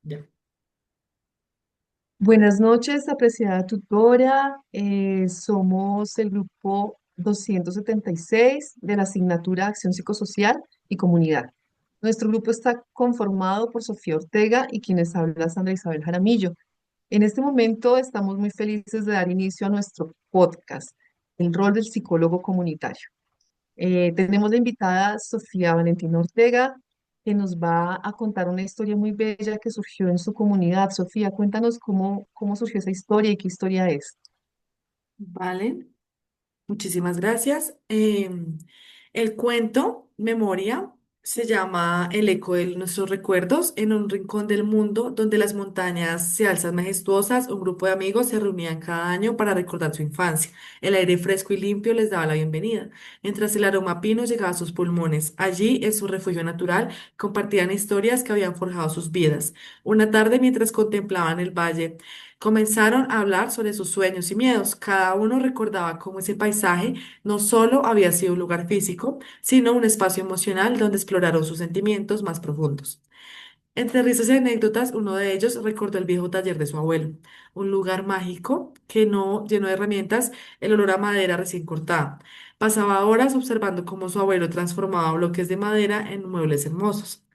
Ya. Buenas noches, apreciada tutora. Somos el grupo 276 de la asignatura Acción Psicosocial y Comunidad. Nuestro grupo está conformado por Sofía Ortega y quienes habla Sandra Isabel Jaramillo. En este momento estamos muy felices de dar inicio a nuestro podcast, El rol del psicólogo comunitario. Tenemos de invitada Sofía Valentina Ortega, que nos va a contar una historia muy bella que surgió en su comunidad. Sofía, cuéntanos cómo surgió esa historia y qué historia es. Vale, muchísimas gracias. El cuento, Memoria, se llama El eco de nuestros recuerdos. En un rincón del mundo donde las montañas se alzan majestuosas, un grupo de amigos se reunían cada año para recordar su infancia. El aire fresco y limpio les daba la bienvenida, mientras el aroma a pino llegaba a sus pulmones. Allí, en su refugio natural, compartían historias que habían forjado sus vidas. Una tarde, mientras contemplaban el valle, comenzaron a hablar sobre sus sueños y miedos. Cada uno recordaba cómo ese paisaje no solo había sido un lugar físico, sino un espacio emocional donde exploraron sus sentimientos más profundos. Entre risas y anécdotas, uno de ellos recordó el viejo taller de su abuelo, un lugar mágico que no lleno de herramientas, el olor a madera recién cortada. Pasaba horas observando cómo su abuelo transformaba bloques de madera en muebles hermosos,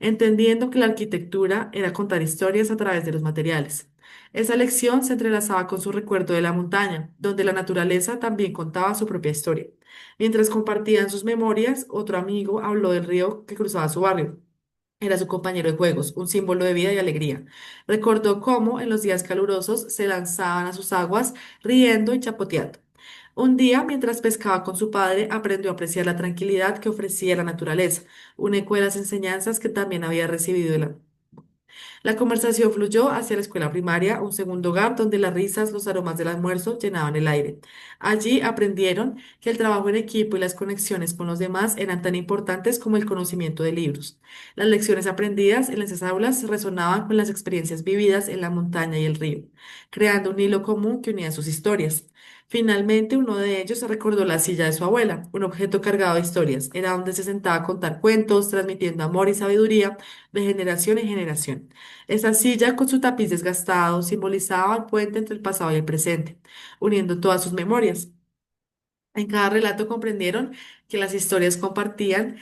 entendiendo que la arquitectura era contar historias a través de los materiales. Esa lección se entrelazaba con su recuerdo de la montaña, donde la naturaleza también contaba su propia historia. Mientras compartían sus memorias, otro amigo habló del río que cruzaba su barrio. Era su compañero de juegos, un símbolo de vida y alegría. Recordó cómo en los días calurosos se lanzaban a sus aguas, riendo y chapoteando. Un día, mientras pescaba con su padre, aprendió a apreciar la tranquilidad que ofrecía la naturaleza, un eco de las enseñanzas que también había recibido de la conversación fluyó hacia la escuela primaria, un segundo hogar donde las risas, los aromas del almuerzo llenaban el aire. Allí aprendieron que el trabajo en equipo y las conexiones con los demás eran tan importantes como el conocimiento de libros. Las lecciones aprendidas en esas aulas resonaban con las experiencias vividas en la montaña y el río, creando un hilo común que unía sus historias. Finalmente, uno de ellos recordó la silla de su abuela, un objeto cargado de historias. Era donde se sentaba a contar cuentos, transmitiendo amor y sabiduría de generación en generación. Esa silla con su tapiz desgastado simbolizaba el puente entre el pasado y el presente, uniendo todas sus memorias. En cada relato comprendieron que las historias compartían,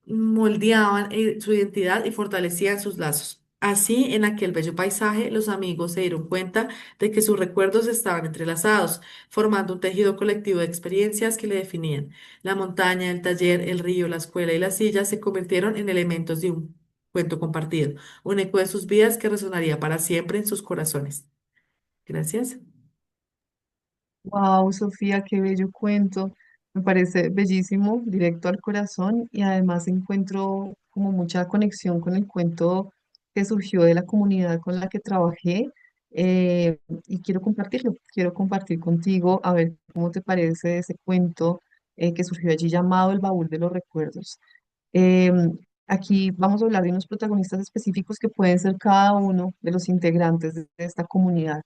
moldeaban su identidad y fortalecían sus lazos. Así, en aquel bello paisaje, los amigos se dieron cuenta de que sus recuerdos estaban entrelazados, formando un tejido colectivo de experiencias que le definían. La montaña, el taller, el río, la escuela y la silla se convirtieron en elementos de un cuento compartido, un eco de sus vidas que resonaría para siempre en sus corazones. Gracias. Wow, Sofía, qué bello cuento. Me parece bellísimo, directo al corazón y además encuentro como mucha conexión con el cuento que surgió de la comunidad con la que trabajé y quiero compartir contigo a ver cómo te parece ese cuento que surgió allí llamado El Baúl de los Recuerdos. Em, Aquí vamos a hablar de unos protagonistas específicos que pueden ser cada uno de los integrantes de esta comunidad.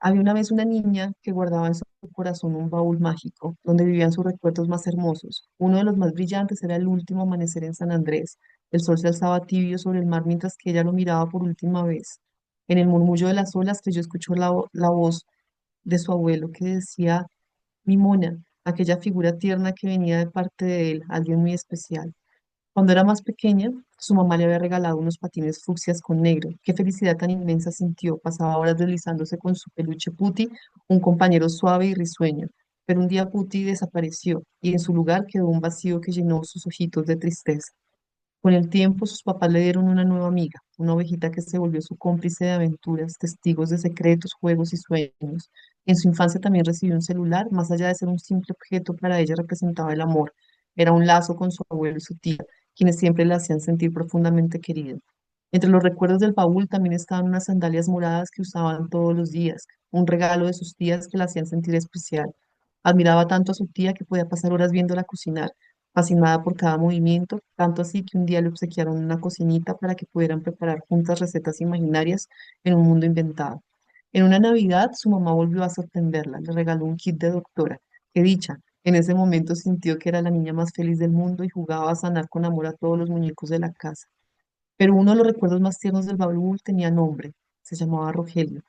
Había una vez una niña que guardaba en su corazón un baúl mágico donde vivían sus recuerdos más hermosos. Uno de los más brillantes era el último amanecer en San Andrés. El sol se alzaba tibio sobre el mar mientras que ella lo miraba por última vez. En el murmullo de las olas creyó escuchó la voz de su abuelo que decía, mi mona, aquella figura tierna que venía de parte de él, alguien muy especial. Cuando era más pequeña, su mamá le había regalado unos patines fucsias con negro. Qué felicidad tan inmensa sintió. Pasaba horas deslizándose con su peluche Puti, un compañero suave y risueño. Pero un día Puti desapareció y en su lugar quedó un vacío que llenó sus ojitos de tristeza. Con el tiempo, sus papás le dieron una nueva amiga, una ovejita que se volvió su cómplice de aventuras, testigos de secretos, juegos y sueños. En su infancia también recibió un celular, más allá de ser un simple objeto, para ella representaba el amor. Era un lazo con su abuelo y su tía, quienes siempre la hacían sentir profundamente querida. Entre los recuerdos del baúl también estaban unas sandalias moradas que usaban todos los días, un regalo de sus tías que la hacían sentir especial. Admiraba tanto a su tía que podía pasar horas viéndola cocinar, fascinada por cada movimiento, tanto así que un día le obsequiaron una cocinita para que pudieran preparar juntas recetas imaginarias en un mundo inventado. En una Navidad, su mamá volvió a sorprenderla, le regaló un kit de doctora. Qué dicha. En ese momento sintió que era la niña más feliz del mundo y jugaba a sanar con amor a todos los muñecos de la casa. pero uno de los recuerdos más tiernos del baúl tenía nombre, se llamaba Rogelio.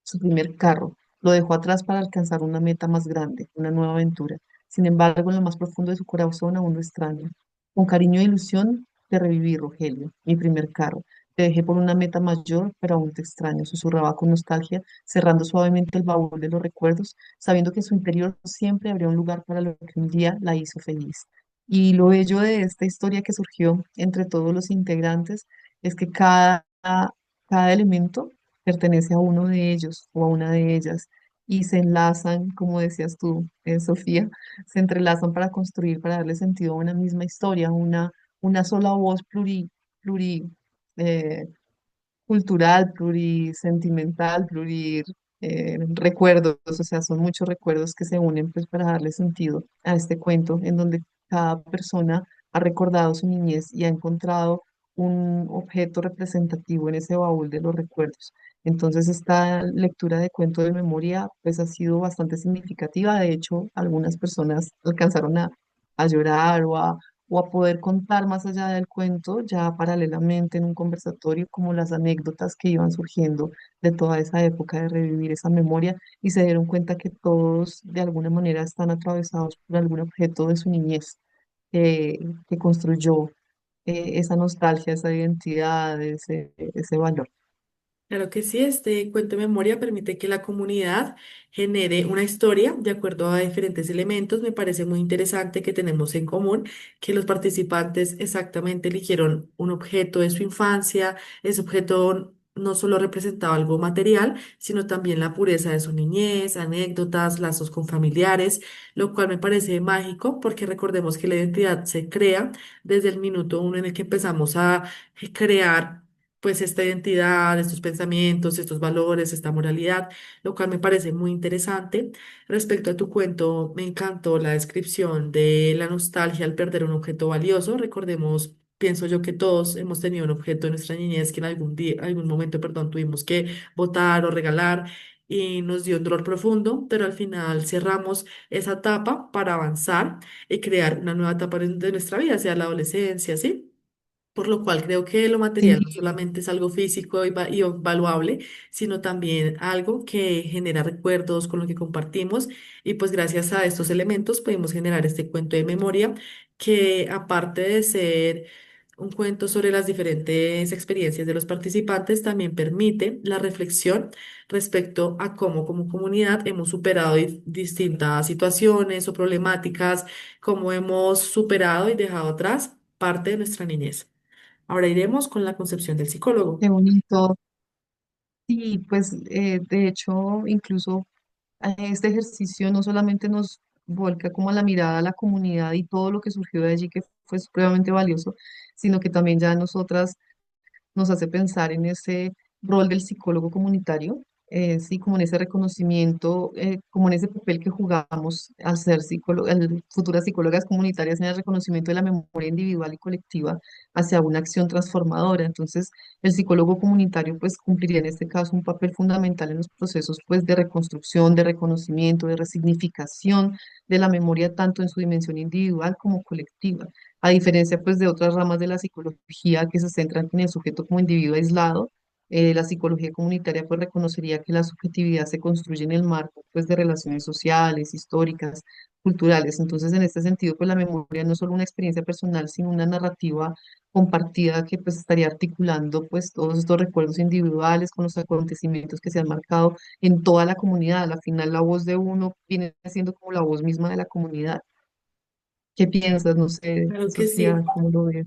Su primer carro. Lo dejó atrás para alcanzar una meta más grande, una nueva aventura. Sin embargo, en lo más profundo de su corazón aún lo extraña. Con cariño e ilusión te reviví, Rogelio, mi primer carro. Te dejé por una meta mayor, pero aún te extraño, susurraba con nostalgia, cerrando suavemente el baúl de los recuerdos, sabiendo que en su interior siempre habría un lugar para lo que un día la hizo feliz. Y lo bello de esta historia que surgió entre todos los integrantes es que cada elemento pertenece a uno de ellos o a una de ellas y se enlazan, como decías tú, Sofía, se entrelazan para construir, para darle sentido a una misma historia, una sola voz pluri, eh, cultural, plurisentimental, recuerdos, o sea, son muchos recuerdos que se unen pues para darle sentido a este cuento en donde cada persona ha recordado su niñez y ha encontrado un objeto representativo en ese baúl de los recuerdos. Entonces, esta lectura de cuento de memoria pues ha sido bastante significativa. De hecho, algunas personas alcanzaron a llorar o a poder contar más allá del cuento, ya paralelamente en un conversatorio, como las anécdotas que iban surgiendo de toda esa época, de revivir esa memoria y se dieron cuenta que todos de alguna manera están atravesados por algún objeto de su niñez que construyó esa nostalgia, esa identidad, ese valor. Claro que sí, este cuento de memoria permite que la comunidad genere una historia de acuerdo a diferentes elementos. Me parece muy interesante que tenemos en común que los participantes exactamente eligieron un objeto de su infancia. Ese objeto no solo representaba algo material, sino también la pureza de su niñez, anécdotas, lazos con familiares, lo cual me parece mágico porque recordemos que la identidad se crea desde el minuto uno en el que empezamos a crear pues esta identidad, estos pensamientos, estos valores, esta moralidad, lo cual me parece muy interesante. Respecto a tu cuento, me encantó la descripción de la nostalgia al perder un objeto valioso. Recordemos, pienso yo que todos hemos tenido un objeto en nuestra niñez que en algún día, algún momento, perdón, tuvimos que botar o regalar y nos dio un dolor profundo, pero al final cerramos esa etapa para avanzar y crear una nueva etapa de nuestra vida, sea la adolescencia, ¿sí? Por lo cual creo que lo material no Sí, solamente es algo físico y valuable, sino también algo que genera recuerdos con lo que compartimos. Y pues gracias a estos elementos podemos generar este cuento de memoria que aparte de ser un cuento sobre las diferentes experiencias de los participantes, también permite la reflexión respecto a cómo como comunidad hemos superado distintas situaciones o problemáticas, cómo hemos superado y dejado atrás parte de nuestra niñez. Ahora iremos con la concepción del psicólogo. qué bonito. Y pues de hecho, incluso este ejercicio no solamente nos volca como a la mirada a la comunidad y todo lo que surgió de allí que fue supremamente valioso, sino que también ya a nosotras nos hace pensar en ese rol del psicólogo comunitario, sí, como en ese reconocimiento, como en ese papel que jugamos al ser futuras psicólogas comunitarias en el reconocimiento de la memoria individual y colectiva hacia una acción transformadora. Entonces, el psicólogo comunitario pues cumpliría en este caso un papel fundamental en los procesos pues de reconstrucción, de reconocimiento, de resignificación de la memoria tanto en su dimensión individual como colectiva a diferencia pues de otras ramas de la psicología que se centran en el sujeto como individuo aislado, la psicología comunitaria pues reconocería que la subjetividad se construye en el marco pues de relaciones sociales, históricas, culturales. Entonces en este sentido pues la memoria no es solo una experiencia personal, sino una narrativa compartida que pues estaría articulando pues todos estos recuerdos individuales con los acontecimientos que se han marcado en toda la comunidad. Al final la voz de uno viene siendo como la voz misma de la comunidad. ¿Qué piensas? No sé, Claro que Sofía, sí. ¿cómo lo ves?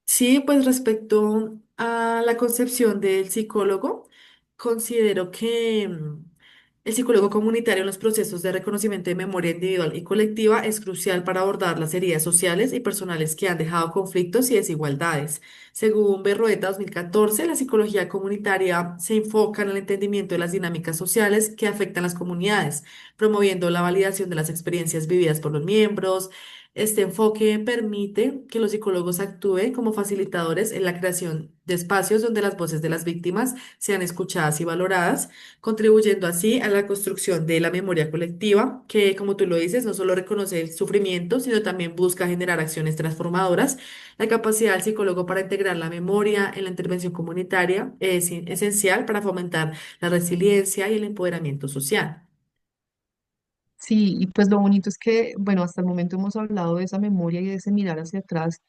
Sí, pues respecto a la concepción del psicólogo, considero que el psicólogo comunitario en los procesos de reconocimiento de memoria individual y colectiva es crucial para abordar las heridas sociales y personales que han dejado conflictos y desigualdades. Según Berrueta 2014, la psicología comunitaria se enfoca en el entendimiento de las dinámicas sociales que afectan las comunidades, promoviendo la validación de las experiencias vividas por los miembros Este enfoque permite que los psicólogos actúen como facilitadores en la creación de espacios donde las voces de las víctimas sean escuchadas y valoradas, contribuyendo así a la construcción de la memoria colectiva, que, como tú lo dices, no solo reconoce el sufrimiento, sino también busca generar acciones transformadoras. La capacidad del psicólogo para integrar la memoria en la intervención comunitaria es esencial para fomentar la resiliencia y el empoderamiento social. Sí, y pues lo bonito es que, bueno, hasta el momento hemos hablado de esa memoria y de ese mirar hacia atrás,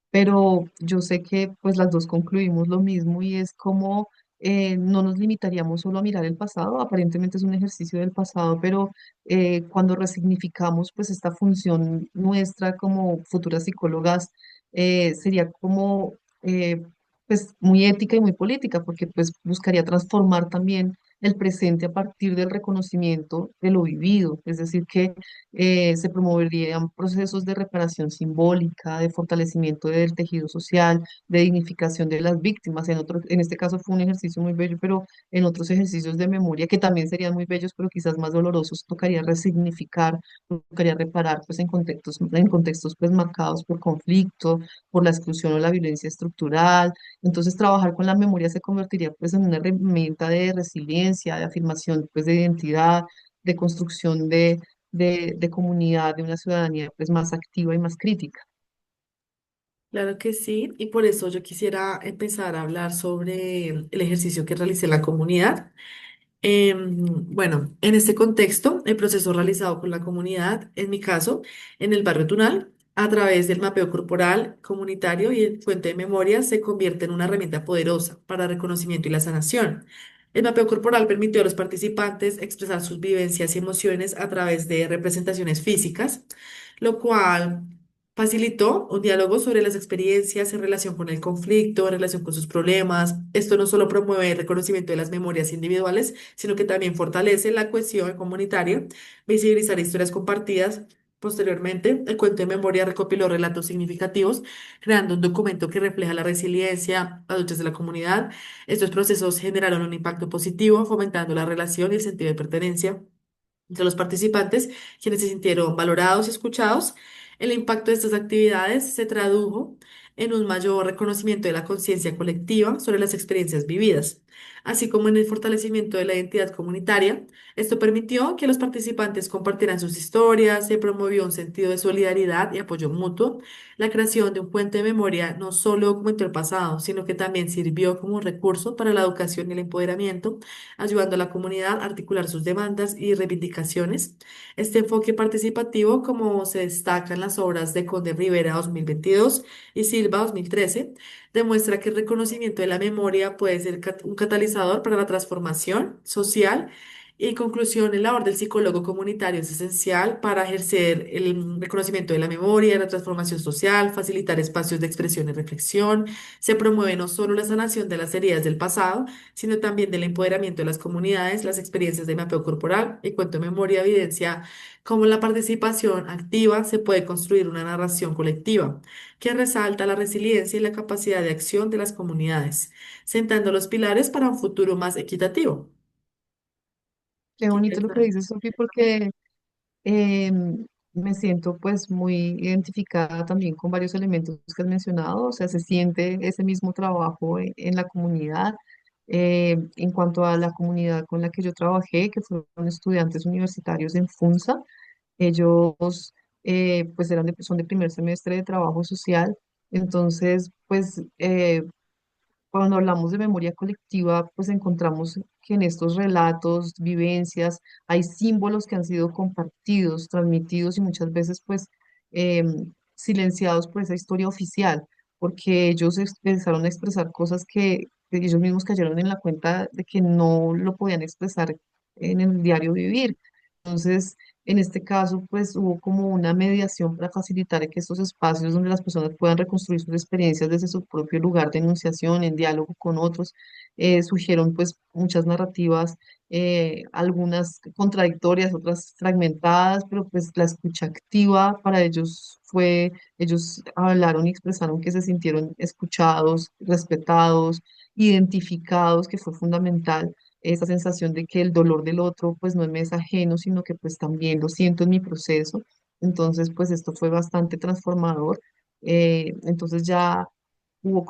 pero yo sé que pues las dos concluimos lo mismo y es como no nos limitaríamos solo a mirar el pasado, aparentemente es un ejercicio del pasado, pero cuando resignificamos pues esta función nuestra como futuras psicólogas, sería como pues muy ética y muy política, porque pues buscaría transformar también el presente a partir del reconocimiento de lo vivido, es decir, que se promoverían procesos de reparación simbólica, de fortalecimiento del tejido social, de dignificación de las víctimas. En este caso fue un ejercicio muy bello, pero en otros ejercicios de memoria que también serían muy bellos, pero quizás más dolorosos, tocaría resignificar, tocaría reparar pues en contextos pues marcados por conflicto, por la exclusión o la violencia estructural. Entonces trabajar con la memoria se convertiría pues en una herramienta de resiliencia, de afirmación pues de identidad, de construcción de comunidad, de una ciudadanía pues más activa y más crítica. Claro que sí, y por eso yo quisiera empezar a hablar sobre el ejercicio que realicé en la comunidad. Bueno, en este contexto, el proceso realizado con la comunidad, en mi caso, en el barrio Tunal, a través del mapeo corporal comunitario y el fuente de memoria, se convierte en una herramienta poderosa para el reconocimiento y la sanación. El mapeo corporal permitió a los participantes expresar sus vivencias y emociones a través de representaciones físicas, lo cual facilitó un diálogo sobre las experiencias en relación con el conflicto, en relación con sus problemas. Esto no solo promueve el reconocimiento de las memorias individuales, sino que también fortalece la cohesión comunitaria, visibilizar historias compartidas. Posteriormente, el cuento de memoria recopiló relatos significativos, creando un documento que refleja la resiliencia, las luchas de la comunidad. Estos procesos generaron un impacto positivo, fomentando la relación y el sentido de pertenencia entre los participantes, quienes se sintieron valorados y escuchados. El impacto de estas actividades se tradujo en un mayor reconocimiento de la conciencia colectiva sobre las experiencias vividas, así como en el fortalecimiento de la identidad comunitaria. Esto permitió que los participantes compartieran sus historias, se promovió un sentido de solidaridad y apoyo mutuo. La creación de un puente de memoria no solo documentó el pasado, sino que también sirvió como un recurso para la educación y el empoderamiento, ayudando a la comunidad a articular sus demandas y reivindicaciones. Este enfoque participativo, como se destaca en las obras de Conde Rivera 2022 y Silva 2013, demuestra que el reconocimiento de la memoria puede ser un catalizador para la transformación social. Y en conclusión, el labor del psicólogo comunitario es esencial para ejercer el reconocimiento de la memoria, la transformación social, facilitar espacios de expresión y reflexión. Se promueve no solo la sanación de las heridas del pasado, sino también del empoderamiento de las comunidades. Las experiencias de mapeo corporal y cuento de memoria evidencia cómo la participación activa se puede construir una narración colectiva que resalta la resiliencia y la capacidad de acción de las comunidades, sentando los pilares para un futuro más equitativo. Qué ¿Qué bonito lo que piensas? dices, Sofi, porque me siento pues muy identificada también con varios elementos que has mencionado, o sea, se siente ese mismo trabajo en la comunidad. En cuanto a la comunidad con la que yo trabajé, que fueron estudiantes universitarios en FUNSA, ellos pues son de primer semestre de trabajo social, entonces pues cuando hablamos de memoria colectiva, pues encontramos que en estos relatos, vivencias, hay símbolos que han sido compartidos, transmitidos y muchas veces pues silenciados por esa historia oficial, porque ellos empezaron a expresar cosas que ellos mismos cayeron en la cuenta de que no lo podían expresar en el diario vivir. Entonces, en este caso, pues hubo como una mediación para facilitar que estos espacios donde las personas puedan reconstruir sus experiencias desde su propio lugar de enunciación, en diálogo con otros, surgieron pues muchas narrativas, algunas contradictorias, otras fragmentadas, pero pues la escucha activa para ellos fue, ellos hablaron y expresaron que se sintieron escuchados, respetados, identificados, que fue fundamental esa sensación de que el dolor del otro pues no me es ajeno, sino que pues también lo siento en mi proceso. Entonces, pues esto fue bastante transformador. Entonces ya hubo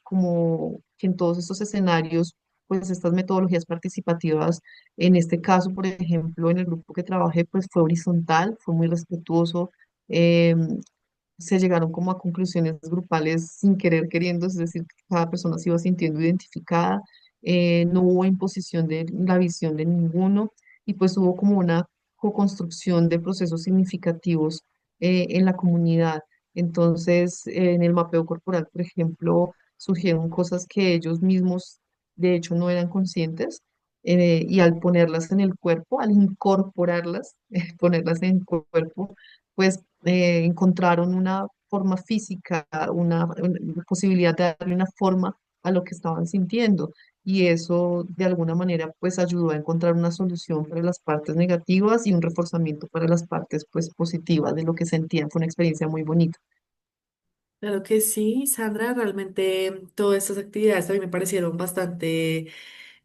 como que en todos estos escenarios, pues estas metodologías participativas, en este caso, por ejemplo, en el grupo que trabajé, pues fue horizontal, fue muy respetuoso. em, Se llegaron como a conclusiones grupales sin querer queriendo, es decir, que cada persona se iba sintiendo identificada, no hubo imposición de la visión de ninguno y pues hubo como una co-construcción de procesos significativos en la comunidad. Entonces, en el mapeo corporal, por ejemplo, surgieron cosas que ellos mismos, de hecho, no eran conscientes. Y al ponerlas en el cuerpo, al incorporarlas, ponerlas en el cuerpo, pues encontraron una forma física, una posibilidad de darle una forma a lo que estaban sintiendo. Y eso de alguna manera pues ayudó a encontrar una solución para las partes negativas y un reforzamiento para las partes pues positivas de lo que sentían. Fue una experiencia muy bonita. Claro que sí, Sandra, realmente todas estas actividades a mí me parecieron bastante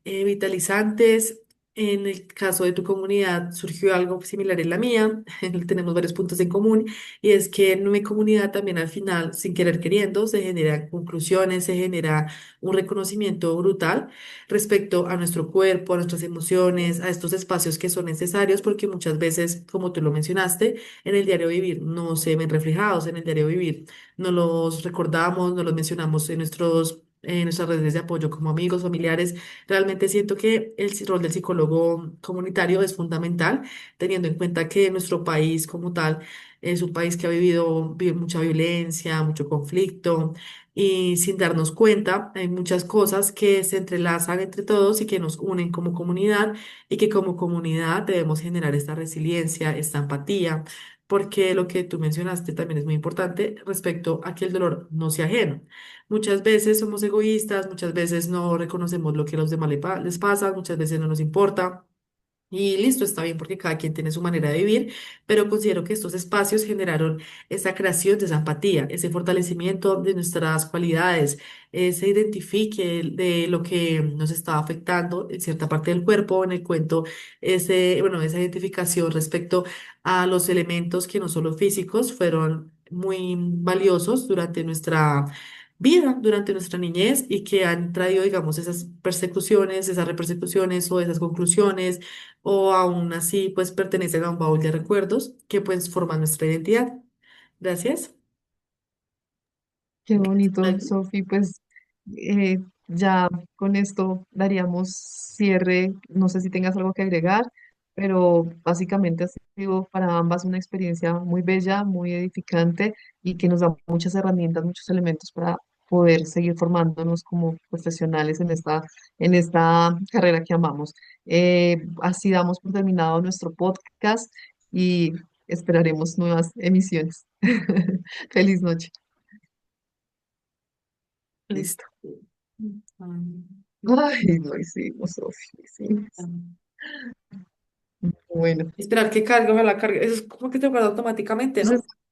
vitalizantes. En el caso de tu comunidad surgió algo similar en la mía. Tenemos varios puntos en común y es que en mi comunidad también al final, sin querer queriendo, se generan conclusiones, se genera un reconocimiento brutal respecto a nuestro cuerpo, a nuestras emociones, a estos espacios que son necesarios porque muchas veces, como tú lo mencionaste, en el diario vivir no se ven reflejados, en el diario vivir no los recordamos, no los mencionamos en nuestras redes de apoyo como amigos, familiares. Realmente siento que el rol del psicólogo comunitario es fundamental, teniendo en cuenta que nuestro país como tal es un país que ha vivido mucha violencia, mucho conflicto, y sin darnos cuenta hay muchas cosas que se entrelazan entre todos y que nos unen como comunidad y que como comunidad debemos generar esta resiliencia, esta empatía. Porque lo que tú mencionaste también es muy importante respecto a que el dolor no sea ajeno. Muchas veces somos egoístas, muchas veces no reconocemos lo que a los demás les pasa, muchas veces no nos importa. Y listo, está bien porque cada quien tiene su manera de vivir, pero considero que estos espacios generaron esa creación de esa empatía, ese fortalecimiento de nuestras cualidades, ese identifique de lo que nos estaba afectando en cierta parte del cuerpo, en el cuento, bueno, esa identificación respecto a los elementos que no solo físicos fueron muy valiosos durante nuestra vida, durante nuestra niñez y que han traído, digamos, esas persecuciones, esas repersecuciones o esas conclusiones o aún así pues pertenecen a un baúl de recuerdos que pues forman nuestra identidad. Gracias. Qué bonito, Sofi. Pues eh, ya con esto daríamos cierre. No sé si tengas algo que agregar, pero básicamente ha sido para ambas una experiencia muy bella, muy edificante y que nos da muchas herramientas, muchos elementos para poder seguir formándonos como profesionales en esta carrera que amamos. Así damos por terminado nuestro podcast y esperaremos nuevas emisiones. Feliz noche. Listo. Mm, Ay, lo hicimos, Sofi, lo hicimos. Bueno, Esperar que cargue, ojalá cargue. Eso es como que se guarda automáticamente, entonces, ¿no?